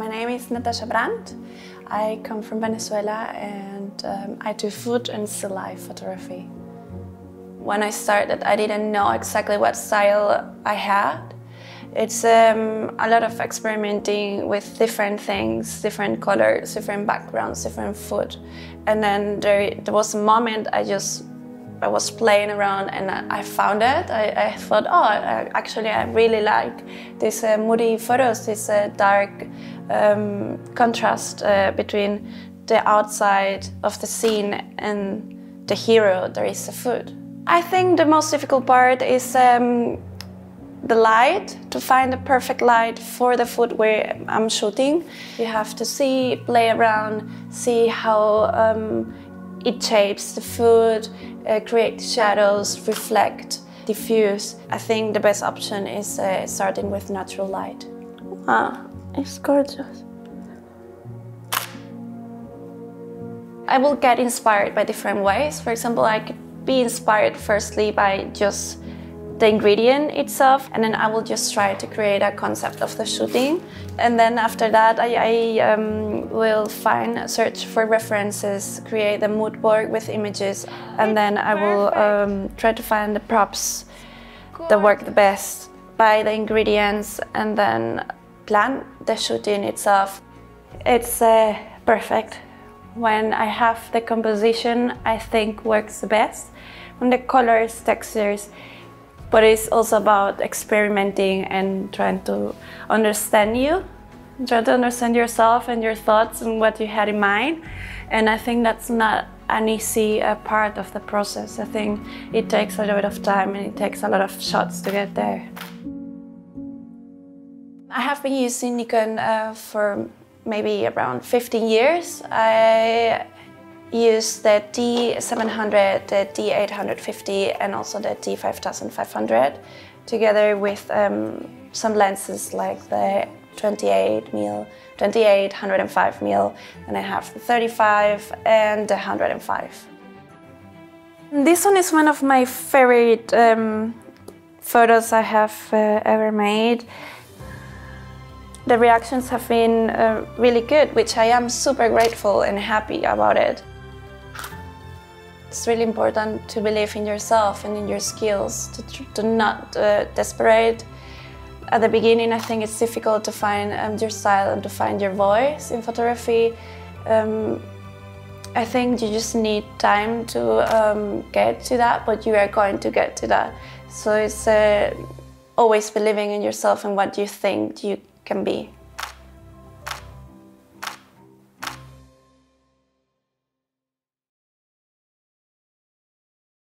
My name is Natascha Brandt. I come from Venezuela and I do food and still life photography. When I started, I didn't know exactly what style I had. It's a lot of experimenting with different things, different colors, different backgrounds, different food. And then there was a moment I was playing around and I found it. I thought, actually I really like these moody photos, this dark contrast between the outside of the scene and the hero, there is the food. I think the most difficult part is the light, to find the perfect light for the food where I'm shooting. You have to see, play around, see how it shapes the food, create shadows, reflect, diffuse. I think the best option is starting with natural light. Wow, it's gorgeous. I will get inspired by different ways. For example, I could be inspired firstly by just the ingredient itself, and then I will just try to create a concept of the shooting. And then after that, I will search for references, create a mood board with images, and then I will try to find the props that work the best, buy the ingredients, and then plan the shooting itself. It's perfect. When I have the composition, I think works the best. When the colors, textures, but it's also about experimenting and trying to understand you, trying to understand yourself and your thoughts and what you had in mind. And I think that's not an easy part of the process. I think it takes a lot of time and it takes a lot of shots to get there. I have been using Nikon for maybe around 15 years. I use the D700, the D850 and also the D5500 together with some lenses like the 28mm, 105mm, and I have the 35 and the 105. This one is one of my favorite photos I have ever made. The reactions have been really good, which I am super grateful and happy about it. It's really important to believe in yourself and in your skills, to not desperate. At the beginning, I think it's difficult to find your style and to find your voice in photography. I think you just need time to get to that, but you are going to get to that. So it's always believing in yourself and what you think you can be.